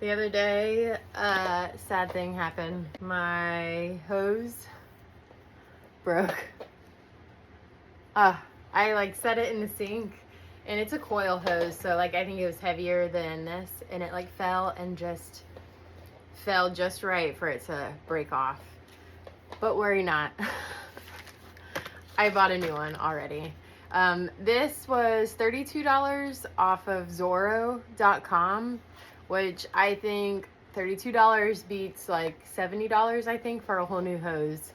The other day, sad thing happened. My hose broke. I like set it in the sink, and it's a coil hose, so like I think it was heavier than this, and it like fell and just fell just right for it to break off. But worry not. I bought a new one already. This was $32 off of Zoro.com, which I think $32 beats like $70, I think, for a whole new hose.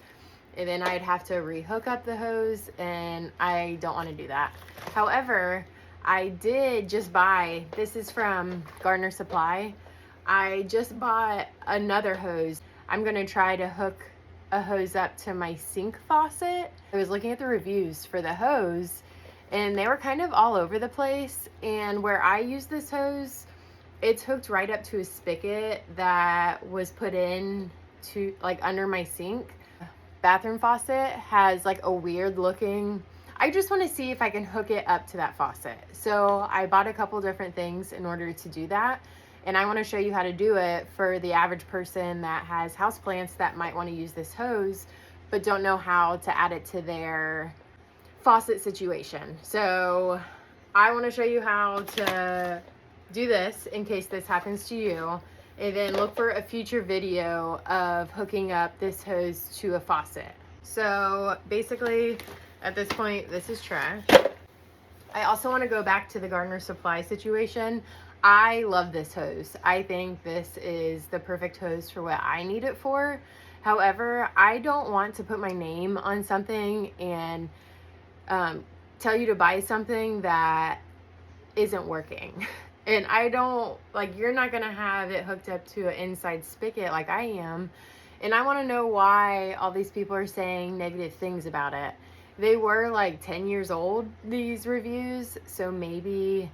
And then I'd have to rehook up the hose, and I don't want to do that. However, I did just buy, this is from Gardener Supply, I just bought another hose. I'm going to try to hook a hose up to my sink faucet. I was looking at the reviews for the hose, and they were kind of all over the place. And where I use this hose, it's hooked right up to a spigot that was put in to like under my sink. Bathroom faucet has like a weird looking, I just want to see if I can hook it up to that faucet. So I bought a couple different things in order to do that, and I want to show you how to do it for the average person that has houseplants that might want to use this hose but don't know how to add it to their faucet situation. So I want to show you how to do this in case this happens to you, and then look for a future video of hooking up this hose to a faucet. So basically at this point, this is trash. I also want to go back to the Gardener Supply situation. I love this hose. I think this is the perfect hose for what I need it for. However, I don't want to put my name on something and tell you to buy something that isn't working. And I don't, like, you're not gonna have it hooked up to an inside spigot like I am. And I wanna know why all these people are saying negative things about it. They were like 10 years old, these reviews, so maybe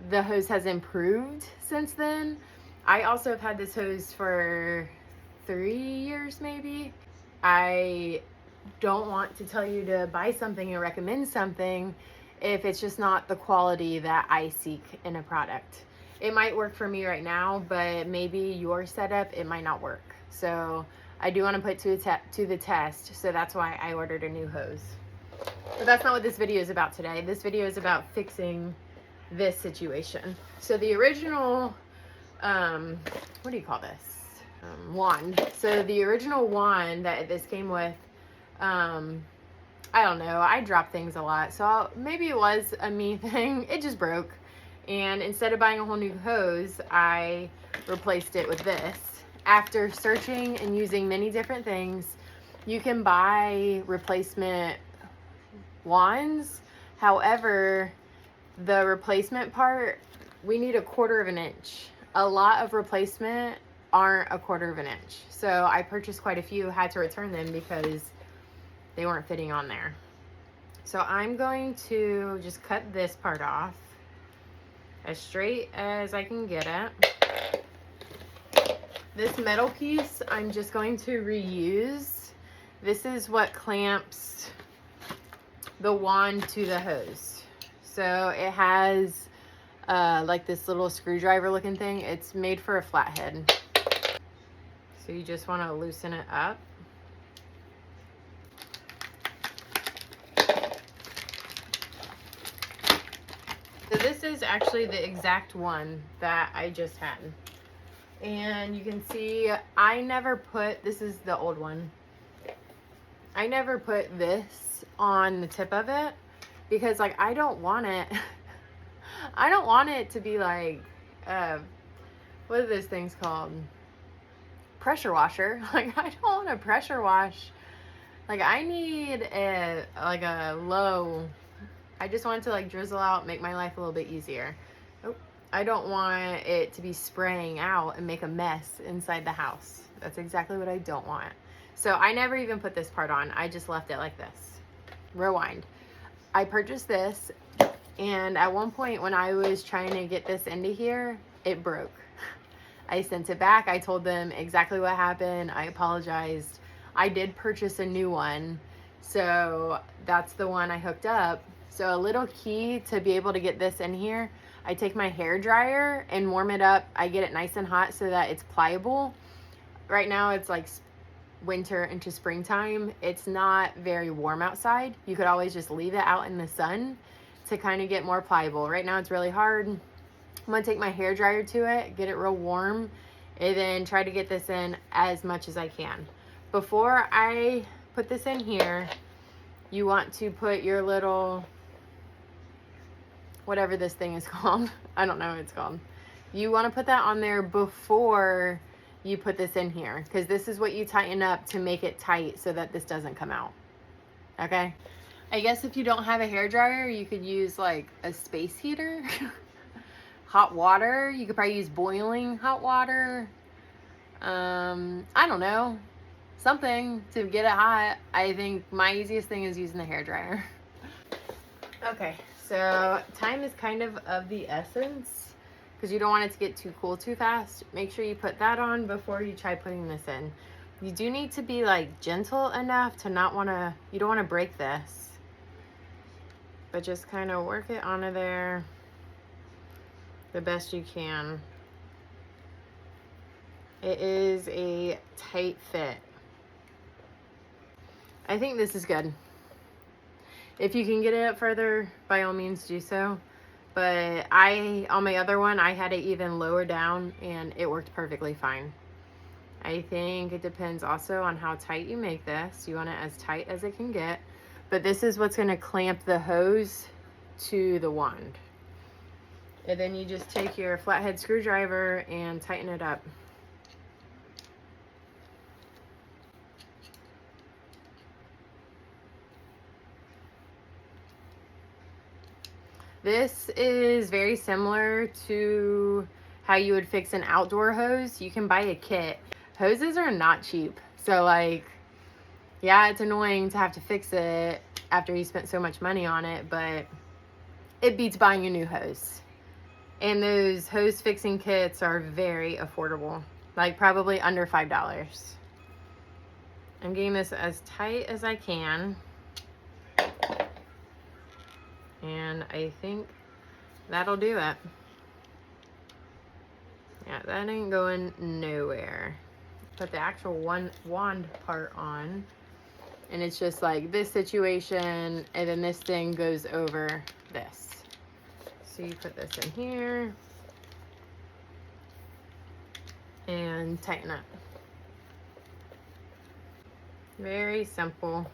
the hose has improved since then. I also have had this hose for 3 years maybe. I don't want to tell you to buy something and recommend something if it's just not the quality that I seek in a product. It might work for me right now, but maybe your setup, it might not work. So I do want to put to the test, so that's why I ordered a new hose. But that's not what this video is about today. This video is about fixing this situation. So the original, what do you call this? Wand. So the original wand that this came with, I don't know, I drop things a lot, so maybe it was a me thing. It just broke, and instead of buying a whole new hose, I replaced it with this. After searching and using many different things, you can buy replacement wands. However, the replacement part, we need 1/4 of an inch. A lot of replacement aren't 1/4 of an inch, so I purchased quite a few, had to return them because they weren't fitting on there. So I'm going to just cut this part off as straight as I can get it. This metal piece I'm just going to reuse. This is what clamps the wand to the hose. So it has like this little screwdriver looking thing. It's made for a flathead. So you just want to loosen it up. So this is actually the exact one that I just had. And you can see I never put, this is the old one. I never put this on the tip of it because like I don't want it, I don't want it to be like, what are those things called? Pressure washer. Like I don't want to pressure wash. Like I need a low, I just want it to like drizzle out, make my life a little bit easier. Oh, I don't want it to be spraying out and make a mess inside the house. That's exactly what I don't want. So I never even put this part on. I just left it like this. Rewind. I purchased this, and at one point when I was trying to get this into here, it broke. I sent it back. I told them exactly what happened. I apologized. I did purchase a new one, so that's the one I hooked up. So a little key to be able to get this in here, I take my hair dryer and warm it up. I get it nice and hot so that it's pliable. Right now it's like winter into springtime. It's not very warm outside. You could always just leave it out in the sun to kind of get more pliable. Right now it's really hard. I'm gonna take my hair dryer to it, get it real warm, and then try to get this in as much as I can. Before I put this in here, you want to put your little, whatever this thing is called. I don't know what it's called. You want to put that on there before you put this in here, because this is what you tighten up to make it tight so that this doesn't come out. Okay? I guess if you don't have a hair dryer, you could use like a space heater. Hot water. You could probably use boiling hot water. I don't know. Something to get it hot. I think my easiest thing is using the hair dryer. Okay, so time is kind of the essence because you don't want it to get too cool too fast. Make sure you put that on before you try putting this in. You do need to be like gentle enough to not want to, you don't want to break this, but just kind of work it onto there the best you can. It is a tight fit. I think this is good. If you can get it up further, by all means do so. But on my other one, I had it even lower down and it worked perfectly fine. I think it depends also on how tight you make this. You want it as tight as it can get. But this is what's going to clamp the hose to the wand. And then you just take your flathead screwdriver and tighten it up. This is very similar to how you would fix an outdoor hose. You can buy a kit. Hoses are not cheap. So like, yeah, it's annoying to have to fix it after you spent so much money on it, but it beats buying a new hose. And those hose fixing kits are very affordable, like probably under $5. I'm getting this as tight as I can. And I think that'll do it. Yeah, that ain't going nowhere. Put the actual wand part on. And it's just like this situation, and then this thing goes over this. So you put this in here. And tighten up. Very simple.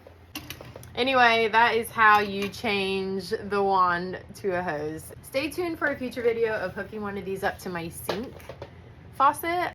Anyway, that is how you change the wand to a hose. Stay tuned for a future video of hooking one of these up to my sink faucet.